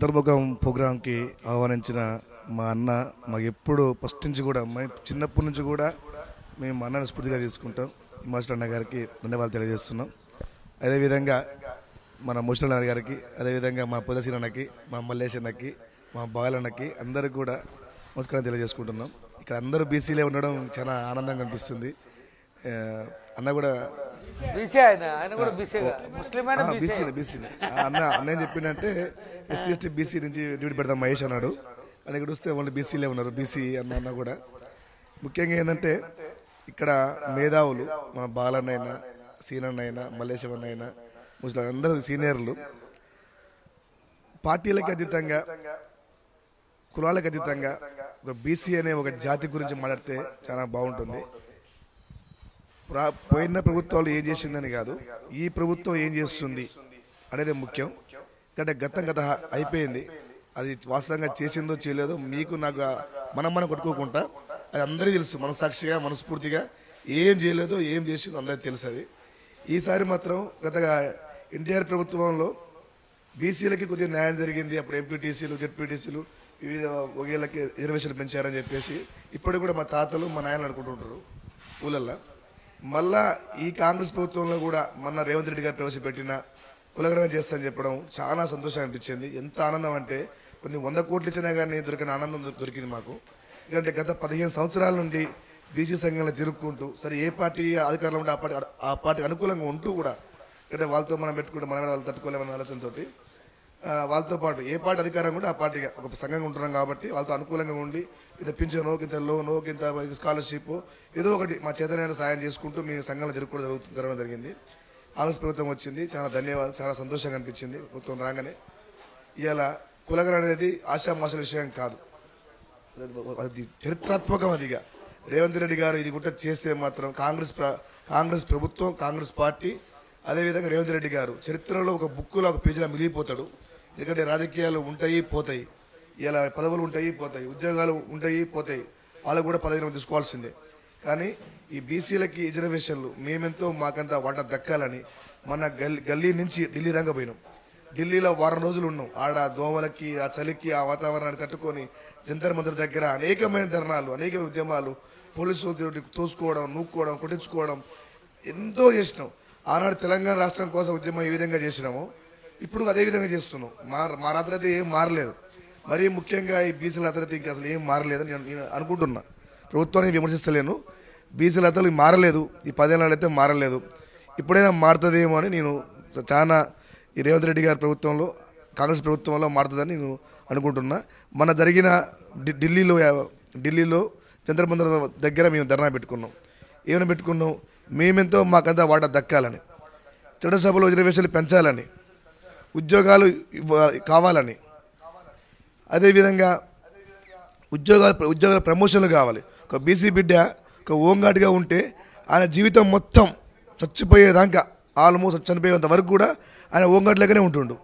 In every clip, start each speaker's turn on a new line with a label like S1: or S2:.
S1: అంతర్ముఖం ప్రోగ్రాంకి ఆహ్వానించిన మా అన్న మాకు ఎప్పుడు ఫస్ట్ నుంచి కూడా చిన్నప్పటి నుంచి కూడా మేము మా అన్నని స్ఫూర్తిగా తీసుకుంటాం. మాస్టర్ అన్న గారికి ధన్యవాదాలు తెలియజేస్తున్నాం. అదేవిధంగా మన ముసలి అన్న గారికి, అదేవిధంగా మా పొదసీన అన్నకి, మా మల్లేష్ అన్నకి, మా బాలన్నకి అందరికి కూడా నమస్కారం తెలియజేసుకుంటున్నాం. ఇక్కడ అందరూ బీసీలే ఉండడం చాలా ఆనందంగా అనిపిస్తుంది. అన్న కూడా అన్న ఏం చెప్పిందంటే ఎస్సీ ఎస్టీ బీసీ నుంచి డ్యూటీ పెడతాం మహేష్ అన్నాడు. కానీ ఇక్కడ వస్తే వాళ్ళు బీసీలే ఉన్నారు. బీసీ అన్న కూడా ముఖ్యంగా ఏంటంటే ఇక్కడ మేధావులు మన బాలన్న అయినా, సీనన్న అయినా, మల్లేశవన్న అయినా, ముస్లిం అందరూ సీనియర్లు పార్టీలకు అతీతంగా, కులాలకు అతీతంగా ఒక బీసీ అనే ఒక జాతి గురించి మాట్లాడితే చాలా బాగుంటుంది. పోయిన ప్రభుత్వాలు ఏం చేసిందని కాదు, ఈ ప్రభుత్వం ఏం చేస్తుంది అనేది ముఖ్యం. అంటే గత అయిపోయింది. అది వాస్తవంగా చేసిందో చేయలేదో మీకు నాకు మనం కొట్టుకోకుండా అది అందరికీ తెలుసు. మనసాక్షిగా మనస్ఫూర్తిగా ఏం చేయలేదో ఏం చేసిందో అందరికీ తెలుసు. అది ఈసారి మాత్రం గతగా ఎన్టీఆర్ ప్రభుత్వంలో బీసీలకి కొద్దిగా న్యాయం జరిగింది. అప్పుడు ఎంపీటీసీలు, జెడ్పీటీసీలు వివిధ వగేళ్ళకి రిజర్వేషన్లు పెంచారని చెప్పేసి ఇప్పుడు కూడా మా తాతలు మా నాయనలు అనుకుంటుంటారు ఊళ్ళల్లో. మళ్ళా ఈ కాంగ్రెస్ ప్రభుత్వంలో కూడా మొన్న రేవంత్ రెడ్డి గారు ప్రవేశపెట్టిన కులగణన చేస్తానని చెప్పడం చాలా సంతోషం అనిపించింది. ఎంత ఆనందం అంటే కొన్ని 100 కోట్లు ఇచ్చినా కానీ దొరికిన ఆనందం దొరికింది మాకు. ఎందుకంటే గత 15 సంవత్సరాల నుండి బీసీ సంఘంలో తిరుక్కుంటూ సరే ఏ పార్టీ అధికారంలో ఉంటే ఆ పార్టీకి అనుకూలంగా ఉంటూ కూడా అంటే వాళ్ళతో మనం పెట్టుకుంటే మనం వాళ్ళు తట్టుకోలేమన్న ఆలోచనతో వాళ్ళతో పాటు ఏ పార్టీ అధికారం కూడా ఆ పార్టీగా ఒక సంఘంగా ఉంటున్నాం కాబట్టి వాళ్ళతో అనుకూలంగా ఉండి ఇంత పింఛనో, ఇంత లోనో, ఇంత స్కాలర్షిప్ ఏదో ఒకటి మా చేతనైనా సాయం చేసుకుంటూ మీ సంఘంలో జరగడం జరిగింది. ఆంధ్రప్రదేశ్ ప్రభుత్వం వచ్చింది, చాలా ధన్యవాదాలు. చాలా సంతోషంగా అనిపించింది ప్రభుత్వం రాగానే. ఇవాళ కులగణన అనేది ఆశామాషల విషయం కాదు, అది చరిత్రాత్మకం. అదిగా రేవంత్ రెడ్డి గారు ఇది కూడా చేస్తే మాత్రం కాంగ్రెస్ ప్రభుత్వం, కాంగ్రెస్ పార్టీ, అదేవిధంగా రేవంత్ రెడ్డి గారు చరిత్రలో ఒక బుక్కులో ఒక పేజీలో మిగిలిపోతాడు. ఎందుకంటే రాజకీయాలు ఉంటాయి పోతాయి, ఇలా పదవులు ఉంటాయి పోతాయి, ఉద్యోగాలు ఉంటాయి పోతాయి, వాళ్ళకు కూడా పదవిని తీసుకోవాల్సిందే. కానీ ఈ బీసీలకి రిజర్వేషన్లు మేమెంతో మాకంతా వాటా దక్కాలని మన గల్లీ నుంచి ఢిల్లీ దాకా పోయినాం. ఢిల్లీలో వారం రోజులు ఉన్నాం. ఆడ దోమలకి, ఆ చలికి, ఆ వాతావరణాన్ని తట్టుకొని జంతర్ మంతర్ దగ్గర అనేకమైన ధర్నాలు, అనేకమైన ఉద్యమాలు, పోలీసులు తోసుకోవడం, నూక్కోవడం, కొట్టించుకోవడం ఎంతో చేసినాం. ఆనాడు తెలంగాణ రాష్ట్రం కోసం ఉద్యమం ఏ విధంగా చేసినామో ఇప్పుడు అదే విధంగా చేస్తున్నాం. మా రాత్రి అయితే ఏం మారలేదు. మరీ ముఖ్యంగా ఈ బీసీల అతలైతే ఇంకా అసలు ఏం మారలేదని నేను అనుకుంటున్నా. ప్రభుత్వాన్ని విమర్శిస్తలేను, బీసీల అతలు మారలేదు. ఈ 10 ఏళ్ళలో అయితే మారలేదు. ఇప్పుడైనా మారుతుందేమో అని నేను చాలా ఈ రేవంత్ రెడ్డి గారి ప్రభుత్వంలో, కాంగ్రెస్ ప్రభుత్వంలో మారుతుందని నేను అనుకుంటున్నా. మన జరిగిన ఢిల్లీలో జంతర్ మంతర్ దగ్గర మేము ధర్నా పెట్టుకున్నాం. ఏమైనా పెట్టుకున్నాం, మేమెంతో మాకంతా వాటా దక్కాలని, చట్టసభలో రిజర్వేషన్లు పెంచాలని, ఉద్యోగాలు కావాలని, అదేవిధంగా ఉద్యోగాల ప్రమోషన్లు కావాలి. ఒక బీసీ బిడ్డ ఒక హోంగార్డ్గా ఉంటే ఆయన జీవితం మొత్తం చచ్చిపోయేదాకా, ఆల్మోస్ట్ చనిపోయేంత వరకు కూడా ఆయన హోంగార్డ్ ఉంటుండు.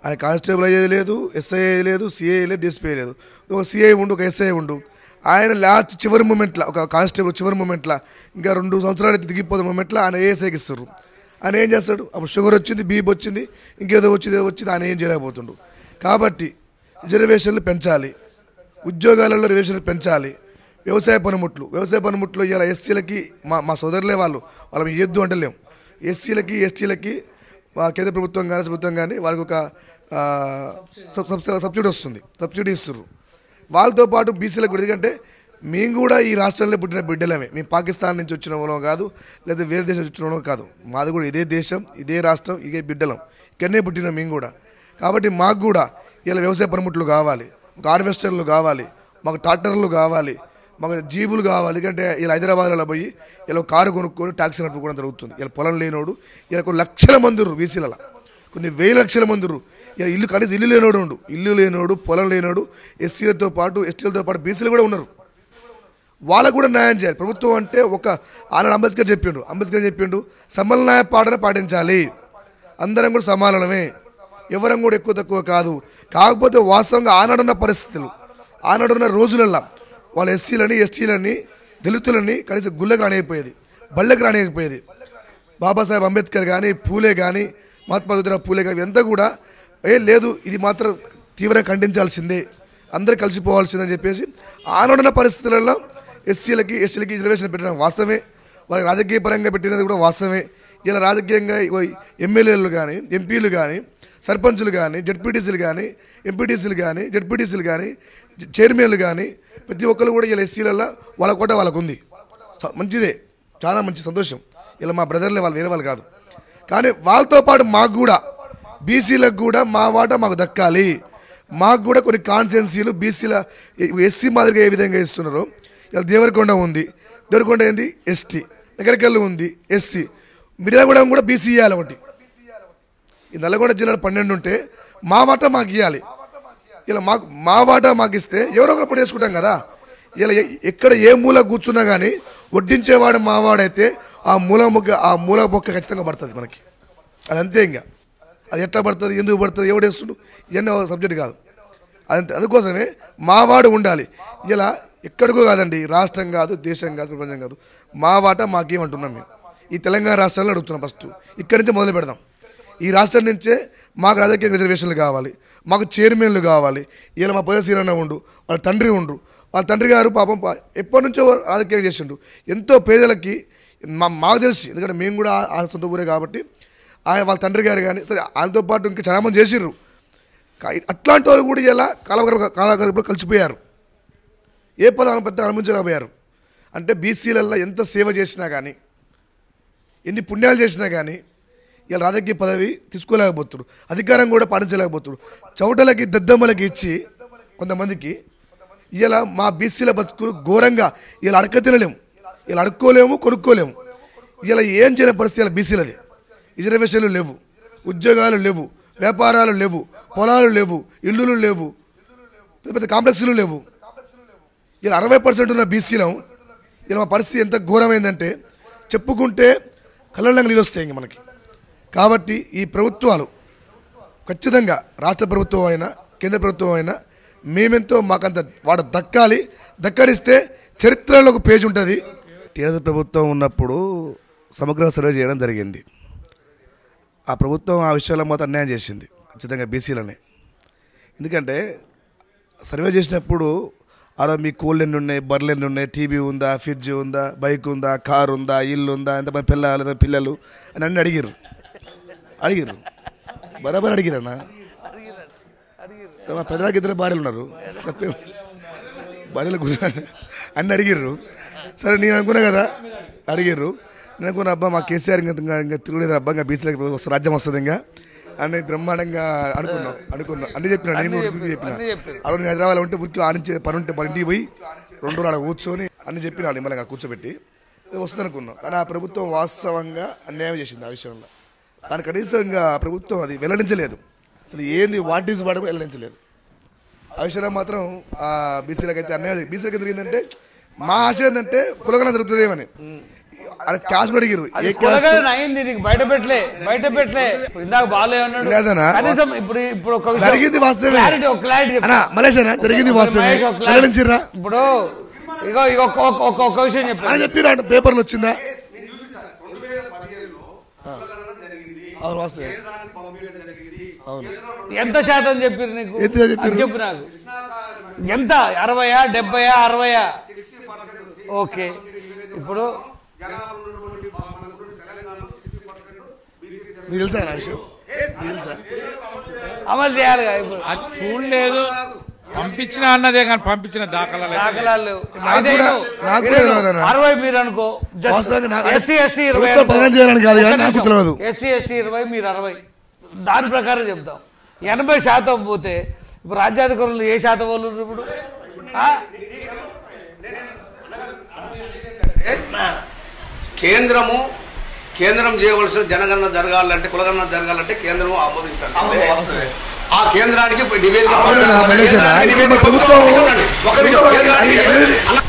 S1: ఆయన కానిస్టేబుల్ అయ్యేది లేదు, ఎస్ఐ అయ్యేది లేదు, సిఐ లేదు, డిఎస్పీ లేదు. ఒక సిఐ ఉండు, ఒక ఎస్ఐ ఉండు. ఆయన లాస్ట్ చివరి మూమెంట్లో, ఒక కానిస్టేబుల్ చివరి మూమెంట్లో, ఇంకా 2 సంవత్సరాలు దిగిపోతున్న మూమెంట్లో ఆయన ఏఎస్ఐకి ఇస్తారు. ఆయన ఏం చేస్తాడు? అప్పుడు షుగర్ వచ్చింది, బీపీ వచ్చింది, ఇంకేదో వచ్చింది, ఆయన ఏం చేయలేకపోతుండు. కాబట్టి రిజర్వేషన్లు పెంచాలి, ఉద్యోగాలలో రిజర్వేషన్లు పెంచాలి. వ్యవసాయ పనిముట్లు ఇలా ఎస్సీలకి మా సోదరులే వాళ్ళ ఇయ్యొద్దు అంటలేము. ఎస్సీలకి, ఎస్టీలకి కేంద్ర ప్రభుత్వం కానీ ప్రభుత్వం కానీ వాళ్ళకి ఒక సబ్సిడీ ఇస్తారు. వాళ్ళతో పాటు బీసీలకు కూడా. ఎందుకంటే మేము కూడా ఈ రాష్ట్రంలో పుట్టిన బిడ్డలమే. మేము పాకిస్తాన్ నుంచి వచ్చిన వాళ్ళం కాదు, లేదా వేరే దేశం వచ్చిన వాళ్ళం కాదు. మాది కూడా ఇదే దేశం, ఇదే రాష్ట్రం, ఇదే బిడ్డలం, ఇక్కడనే పుట్టిన మేము కూడా. కాబట్టి మాకు కూడా ఇలా వ్యవసాయ పనిముట్లు కావాలి, మాకు హార్వెస్టర్లు కావాలి, మాకు ట్రాక్టర్లు కావాలి, మాకు జీబులు కావాలి. ఎందుకంటే ఇలా హైదరాబాద్లో పోయి ఇలా కారు కొనుక్కొని ట్యాక్సీ నడుపుకోవడం జరుగుతుంది. ఇలా పొలం లేనోడు, ఇలా కొన్ని లక్షల మంది ఉన్నారు బీసీలలో, కొన్ని వేల లక్షల మంది ఉన్నారు. ఇలా కనీసం ఇల్లు లేనోడు, పొలం లేనోడు, ఎస్సీలతో పాటు ఎస్టీలతో పాటు బీసీలు కూడా ఉన్నారు. వాళ్ళకు కూడా న్యాయం చేయాలి ప్రభుత్వం. అంటే ఆనాడు అంబేద్కర్ చెప్పిండు సమన్వయ పాటన పాటించాలి, అందరం కూడా సమానమే, ఎవరం కూడా ఎక్కువ తక్కువ కాదు. కాకపోతే వాస్తవంగా ఆనాడున్న పరిస్థితులు, ఆనాడున్న రోజులల్లో వాళ్ళ ఎస్సీలని, ఎస్టీలని, దళితులని కనీసం గుళ్ళకు రానియకపోయేది, బళ్ళకి రానియకపోయేది. బాబాసాహెబ్ అంబేద్కర్ కానీ, పూలే కానీ, మహాత్మా జ్యోతిరావు పూలే కానీ ఎంత కూడా లేదు ఇది మాత్రం తీవ్రంగా ఖండించాల్సిందే, అందరూ కలిసిపోవాల్సిందని చెప్పేసి ఆనాడున్న పరిస్థితులలో ఎస్సీలకి ఎస్టీలకి రిజర్వేషన్ పెట్టడం వాస్తవమే, వాళ్ళకి రాజకీయ పరంగా పెట్టినది కూడా వాస్తవమే. ఇలా రాజకీయంగా ఎమ్మెల్యేలు కానీ ఎంపీలు కానీ సర్పంచులు కానీ జడ్పీటీసీలు కానీ ఎంపీటీసీలు కానీ జడ్పీటీసీలు కానీ చైర్మన్లు కానీ ప్రతి ఒక్కరు కూడా ఇలా ఎస్సీలలో వాళ్ళ కోట వాళ్ళకు ఉంది. మంచిదే, చాలా మంచి సంతోషం. ఇలా మా బ్రదర్లే, వాళ్ళు వేరే వాళ్ళు కాదు. కానీ వాళ్ళతో పాటు మాకు కూడా బీసీలకు కూడా మా వాటా మాకు దక్కాలి. మాకు కూడా కొన్ని కాన్స్టిట్యున్సీలు బీసీల ఎస్సీ మాదిరిగా ఏ విధంగా ఇస్తున్నారో, ఇలా దేవరకొండ ఉంది, దేవరకొండ ఏంది ఎస్టీ, నగరికల్లు ఉంది ఎస్సీ, మిర్యాలగూడెం కూడా బీసీ ఇవ్వాలి ఒకటి. ఈ నల్లగొండ జిల్లాలో 12 ఉంటే మా వాటా మాకు ఇవ్వాలి. ఇలా మా వాటా మాకు ఇస్తే ఎవరో ఒకరు పొడి వేసుకుంటాం కదా. ఇలా ఎక్కడ ఏ మూల కూర్చున్నా కానీ వడ్డించేవాడు మావాడైతే ఆ మూల బొక్క ఖచ్చితంగా పడుతుంది మనకి. అది అంతే. ఇంకా అది ఎట్లా పడుతుంది, ఎందుకు పడుతుంది, ఎవడేస్తుండు, ఇవన్నీ సబ్జెక్ట్ కాదు. అదంతే. అందుకోసమే మావాడు ఉండాలి. ఇలా ఎక్కడికో కాదండి, రాష్ట్రం కాదు, దేశం కాదు, ప్రపంచం కాదు, మా వాటా మాకేమంటున్నాం మేము. ఈ తెలంగాణ రాష్ట్రంలో అడుగుతున్నాం. ఫస్ట్ ఇక్కడి నుంచే మొదలు పెడదాం. ఈ రాష్ట్రం నుంచే మాకు రాజకీయ రిజర్వేషన్లు కావాలి, మాకు చైర్మన్లు కావాలి. ఇలా మా పొదసీలన్న ఉండు, వాళ్ళ తండ్రి ఉండు, వాళ్ళ తండ్రి గారు పాపం ఎప్పటి నుంచో రాజకీయం చేసిండు. ఎంతో పేదలకి మాకు తెలిసి, ఎందుకంటే మేము కూడా ఆ సొంత ఊరే కాబట్టి ఆయన వాళ్ళ తండ్రి గారు కానీ సరే ఆయనతో పాటు ఇంకా చాలామంది చేసిర్రు. అట్లాంటి వాళ్ళు కూడా ఇలా కాలగర్భంలో కలిసిపోయారు. ఏ పదాలను పెద్ద అనుభవించలేకపోయారు. అంటే బీసీలలో ఎంత సేవ చేసినా కానీ, ఎన్ని పుణ్యాలు చేసినా కానీ ఇలా రాజకీయ పదవి తీసుకోలేకపోతున్నారు, అధికారం కూడా పాటించలేకపోతున్నారు. చౌటలకి దద్దమ్మలకి ఇచ్చి కొంతమందికి ఇలా మా బీసీల బతుకులు ఘోరంగా ఇలా అడక తినలేము, ఇలా అడుక్కోలేము, కొనుక్కోలేము. ఇలా ఏం చేయని పరిస్థితి ఇలా బీసీలది. రిజర్వేషన్లు లేవు, ఉద్యోగాలు లేవు, వ్యాపారాలు లేవు, పొలాలు లేవు, ఇల్లులు లేవు, పెద్ద పెద్ద కాంప్లెక్స్లు లేవు. ఇలా 60% ఉన్న బీసీలం ఇలా మా పరిస్థితి ఎంత ఘోరమైందంటే చెప్పుకుంటే కళ్ళల్లో నీళ్ళు వస్తాయి ఇంక మనకి. కాబట్టి ఈ ప్రభుత్వాలు ఖచ్చితంగా రాష్ట్ర ప్రభుత్వం అయినా కేంద్ర ప్రభుత్వం అయినా మేమెంతో మాకంత వాడు దక్కాలి. దక్కరిస్తే చరిత్రలో ఒక పేజ్ ఉంటుంది. టీఆర్ఎస్ ప్రభుత్వం ఉన్నప్పుడు సమగ్ర సర్వే చేయడం జరిగింది. ఆ ప్రభుత్వం ఆ విషయాల్లో మాత్రం అన్యాయం చేసింది ఖచ్చితంగా బీసీలనే. ఎందుకంటే సర్వే చేసినప్పుడు అలా మీ కోళ్ళు ఎన్ని ఉన్నాయి, బర్రెలు ఎన్ని ఉన్నాయి, టీవీ ఉందా, ఫ్రిడ్జ్ ఉందా, బైక్ ఉందా, కారు ఉందా, ఇల్లు ఉందా, ఎంతమంది పిల్లలు అని అన్నీ అడిగిర్రు. బరాబర్ అడిగిరన్నా. మా పెద్దలకు 2 భార్యలు ఉన్నారు, భార్యలు అన్నీ అడిగిర్రు. సరే నేను అనుకున్నా కదా, అడిగిర్రు. నేను అనుకున్నా అబ్బా మా కేసీఆర్ ఇంకా తిరుగులేదు అబ్బా, ఇంకా బీసీలకు రాజ్యం వస్తుంది ఇంకా అని బ్రహ్మాండంగా అనుకున్నాం. అన్ని చెప్పిన, నేను చెప్పిన. అలా నేను హైదరాబాద్ ఉంటే ఊరికి ఆడించే పని ఉంటే మన ఇంటికి పోయి 2 రోజులు అలా కూర్చొని అన్ని చెప్పిన నిమ్మలంగా కూర్చోబెట్టి వస్తుంది అనుకున్నాం. కానీ ఆ ప్రభుత్వం వాస్తవంగా అన్యాయం చేసింది ఆ విషయంలో. దాని కనీసం ఇంకా ప్రభుత్వం అది వెల్లడించలేదు. అసలు ఏంది వాట్ ఈజ్ వాట్ వెల్లడించలేదు. ఆ విషయంలో మాత్రం బీసీలకు అయితే అన్యాయం. బీసీలకు ఎందుకు ఏంటంటే మా ఆశ ఏంటంటే కులగన జరుగుతుందేమని క్యాష్ అడిగారు.
S2: బయట పెట్టలే ఇందాక
S1: జరిగింది వాస్తవమే. జరిగింది వాస్తవమే.
S2: ఇప్పుడు ఒక విషయం
S1: చెప్పిరా పేపర్లు వచ్చిందా?
S2: ఎంత శాతం చెప్పారు నీకు? చెప్పు నాకు. ఎంత? 60, 70, 60? ఓకే. ఇప్పుడు అమలు చేయాలి.
S3: చూడలేదు, పంపించిన అన్నదే కానీ పంపించిన దాఖలాలు
S2: 60 మీరు అనుకో. ఎస్సీ ఎస్టీ 20 మీరు 60, దాని ప్రకారం చెప్తాం. 80% పోతే ఇప్పుడు రాజ్యాధికారులు ఏ శాతం వాళ్ళు ఇప్పుడు
S4: కేంద్రం చేయవలసిన జనగణన జరగాలంటే కులగణన జరగాలంటే కేంద్రం ఆమోదించాలి. ఆ కేంద్రానికి నివేదిక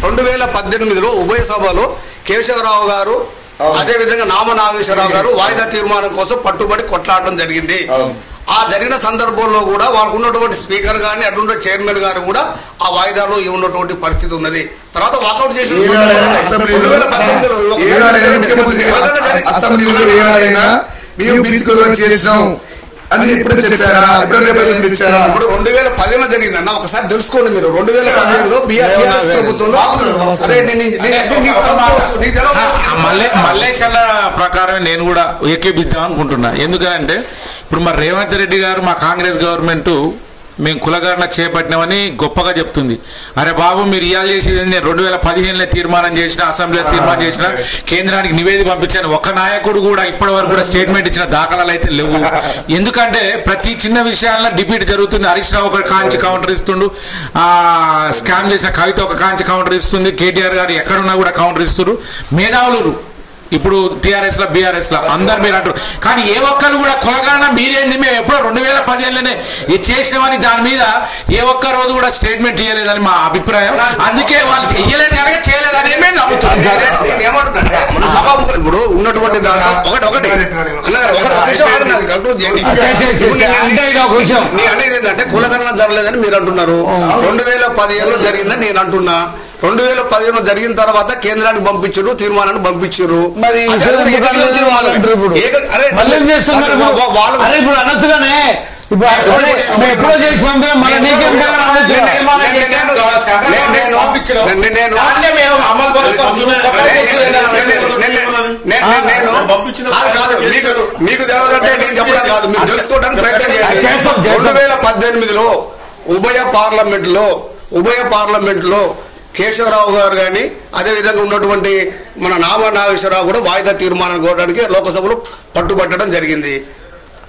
S4: 2018లో ఉభయ సభలో కేశవరావు గారు అదేవిధంగా నామ నాగేశ్వరరావు గారు వాయిదా తీర్మానం కోసం పట్టుబడి కొట్లాడడం జరిగింది. ఆ జరిగిన సందర్భంలో కూడా వాళ్ళకు ఉన్నటువంటి స్పీకర్ గాని అటువంటి చైర్మన్ గారు కూడా ఆ వాయిదాలో ఉన్నటువంటి పరిస్థితి ఉన్నది. తర్వాత వాకౌట్ చేసి
S1: అని ఎప్పుడు చెప్పారా? ఎప్పుడు ఇచ్చారా?
S4: ఇప్పుడు 2010లో జరిగిందన్న, ఒకసారి తెలుసుకోండి మీరు. 2015లో టీఆర్ఎస్ ప్రభుత్వంలో
S3: మల్లేష్ అన్న ప్రకారం నేను కూడా ఏకీపిద్దాం అనుకుంటున్నా. ఎందుకంటే ఇప్పుడు మరి రేవంత్ రెడ్డి గారు మా కాంగ్రెస్ గవర్నమెంట్ మేము కులగణన చేపట్టినామని గొప్పగా చెప్తుంది. అరే బాబు, మీరు ఇవాళ చేసేది నేను 2015లో తీర్మానం చేసిన, అసెంబ్లీలో తీర్మానం చేసిన, కేంద్రానికి నివేదిక పంపించాను. ఒక్క నాయకుడు కూడా ఇప్పటి వరకు కూడా స్టేట్మెంట్ ఇచ్చిన దాఖలాలు అయితే లేవు. ఎందుకంటే ప్రతి చిన్న విషయాల్లో డిబేట్ జరుగుతుంది. హరీష్ రావు ఒక కాంచి కౌంటర్ ఇస్తుండు, స్కామ్ చేసిన కవిత ఒక కాంచి కౌంటర్ ఇస్తుంది, కేటీఆర్ గారు ఎక్కడున్నా కూడా కౌంటర్ ఇస్తున్నారు. మేధావులు ఇప్పుడు టీఆర్ఎస్ లో బీఆర్ఎస్ లో అందరు మీరు అంటారు, కానీ ఏ ఒక్కరు కూడా కులగణన మీరేంది, మేము ఎప్పుడో 2015లోనే ఇది చేసినామని దాని మీద ఏ ఒక్క రోజు కూడా స్టేట్మెంట్ ఇవ్వలేదని మా అభిప్రాయం. అందుకే వాళ్ళు ఇయ్యలేదు కనుక చేయలేదని మేము నమ్ముతున్నాం.
S4: ఇప్పుడు ఉన్నటువంటి అనేది ఏంటంటే కులగణన జరగలేదని మీరు అంటున్నారు. 2015లో జరిగిందని నేను అంటున్నా. 2015లో జరిగిన తర్వాత కేంద్రానికి పంపించారు, తీర్మానాన్ని పంపించారు. మీకు తెలియదంటే నేను చెప్పడం కాదు, మీరు తెలుసుకోవడానికి ప్రయత్నం చేయండి. 2018లో ఉభయ పార్లమెంట్లో కేశవరావు గారు కానీ అదేవిధంగా ఉన్నటువంటి మన నాగేశ్వరరావు కూడా వాయిదా తీర్మానం కోరడానికి లోకసభలో పట్టుబట్టడం జరిగింది.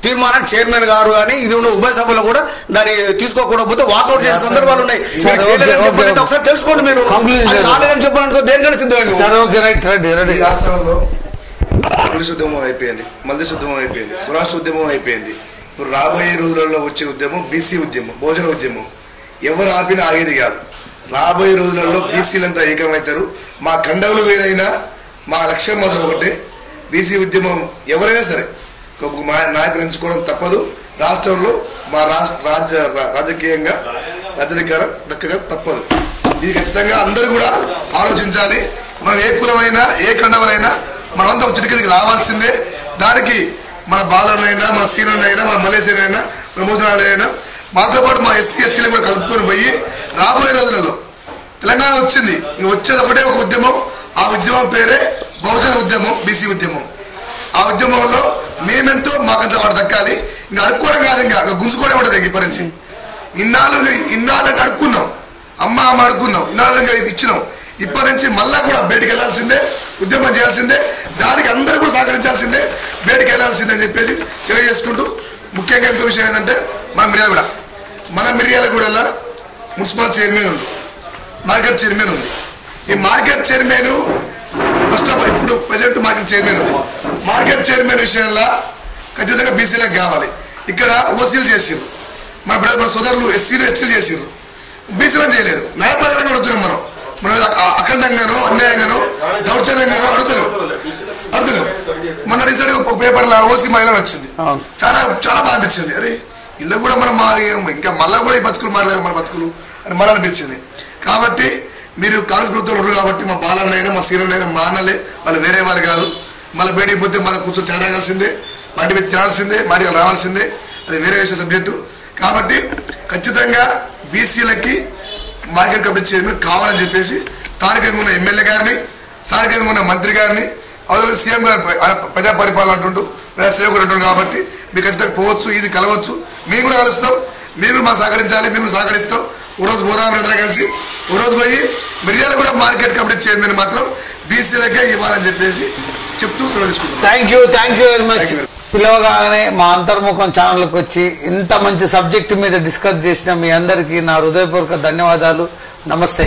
S4: తీర్మానం చైర్మన్ గారు కానీ ఇది ఉన్న ఉభయ సభలో కూడా దాన్ని తీసుకోకపోతే వాకౌట్ చేసే సందర్భాలు ఉన్నాయి. చెప్పండి, ఒకసారి తెలుసుకోండి. మీరు కాలేదని చెప్పడానికి దేనికైనా సిద్ధమైంది.
S1: రాష్ట్రంలో పోలీసు ఉద్యమం అయిపోయింది, మల్దేశ ఉద్యమం అయిపోయింది, స్వరాష్ట్ర ఉద్యమం అయిపోయింది. ఇప్పుడు రాబోయే రోజులలో వచ్చే ఉద్యమం బీసీ ఉద్యమం, బహుజన ఉద్యమం. ఎవరు ఆపినా ఆగేది కాదు. రాబోయే రోజులలో బీసీలంతా ఏకమవుతారు. మా కండవులు వేరైనా మా లక్ష్యం మాత్రం ఒకటే, బీసీ ఉద్యమం ఎవరైనా సరే నాయకులు ఎంచుకోవడం తప్పదు. రాష్ట్రంలో మా రాజకీయంగా రాజ్యాధికారం దక్కగా తప్పదు. ఇది ఖచ్చితంగా అందరూ కూడా ఆలోచించాలి. మనం ఏ కులమైనా ఏ కండవలైనా మనమంతా చుడికిదికి రావాల్సిందే. దానికి మన బాలనైనా, మన సీనైనా, మన మలేసియనైనా, మన మోసనాలైనా మాతో పాటు మా ఎస్సీ ఎస్టీలు కూడా కలుపుకొని పోయి రాబోయే రోజులలో తెలంగాణ వచ్చింది. వచ్చేది ఒకటే ఒక ఉద్యమం. ఆ ఉద్యమం పేరే బహుజన ఉద్యమం, బీసీ ఉద్యమం. ఆ ఉద్యమంలో మేమెంతో మాకంత వాడు దక్కాలి. ఇంకా అడుక్కోవడం కాదు, ఇంకా గుంజుకోవడం ఉంటుంది. ఇప్పటి నుంచి ఇన్నాళ్ళు అడుక్కున్నాం, అమ్మ అడుక్కున్నాం, ఇన్నాళ్ళు ఇచ్చినాం. ఇప్పటి నుంచి మళ్ళా కూడా బయటికి వెళ్ళాల్సిందే, ఉద్యమం చేయాల్సిందే. దానికి అందరూ కూడా సహకరించాల్సిందే, బయటికి వెళ్ళాల్సిందే అని చెప్పేసి తెలియజేసుకుంటూ, ముఖ్యంగా ఇంకో విషయం ఏంటంటే మన మిర్యాలగూడలో మున్సిపల్ చైర్మన్ ఉంది, మార్కెట్ చైర్మన్ ఉంది. ఈ మార్కెట్ చైర్మన్ ఫస్ట్ ఆఫ్ ఇప్పుడు ప్రజెంట్ మార్కెట్ చైర్మన్ ఉంది. మార్కెట్ చైర్మన్ విషయంలో ఖచ్చితంగా బీసీలకు కావాలి. ఇక్కడ ఓసీలు చేసిర్రు, మన సోదరులు ఎస్సీలు ఎస్టీలు చేసిర్రు, బీసీలను చేయలేదు. న్యాయపరంగా అడుగుతున్నాం. మనం అఖండంగానో అన్యాయంగానో దౌర్జన్యంగానో అడుగుతున్నాం. మొన్న రీసెంట్ ఒక పేపర్లో ఓసీ మహిళ వచ్చింది, చాలా చాలా బాగా అనిపించింది. అరే ఇల్లు కూడా మనం ఇంకా మళ్ళా కూడా ఈ బతుకులు మారలేదు, మన బతుకులు అని మళ్ళీ అనిపించింది. కాబట్టి మీరు కాంగ్రెస్ ప్రభుత్వం ఉండరు కాబట్టి మా బాలన్నైనా మా సీనియర్నైనా మా అన్నలే, వాళ్ళు వేరే వాళ్ళు కాదు. మళ్ళీ బయటికి పోతే మన కూర్చొని చేరాల్సిందే, వాటి మీద తినాల్సిందే, వాటికి రావాల్సిందే. అది వేరే విషయ సబ్జెక్టు. కాబట్టి ఖచ్చితంగా బీసీలకి మార్కెట్ కమిటీ చైర్మన్ కావాలని చెప్పేసి స్థానికంగా ఉన్న ఎమ్మెల్యే గారిని, స్థానికంగా ఉన్న మంత్రి గారిని, అవతల సీఎం గారు ప్రజా పరిపాలన అంటుంటూ ప్రజా సేవకుడు అంటుండు. కాబట్టి మీరు ఖచ్చితంగా పోవచ్చు, ఇది కలవచ్చు. మేము కూడా కలుస్తాం, మీరు మా సహకరించాలి, మేము సహకరిస్తాం. ఓరోజు పోదాం కలిసి, ఓరోజు పోయి మిర్యాలగూడ మార్కెట్ కమిటీ చైర్మన్ మాత్రం బీసీలకే ఇవ్వాలని చెప్పేసి చెప్తూ సెలవు తీసుకుంటాం.
S2: Thank you very much. పిలవగానే మా అంతర్ముఖం ఛానల్కి వచ్చి ఇంత మంచి సబ్జెక్టు మీద డిస్కస్ చేసిన మీ అందరికీ నా హృదయపూర్వక ధన్యవాదాలు. నమస్తే.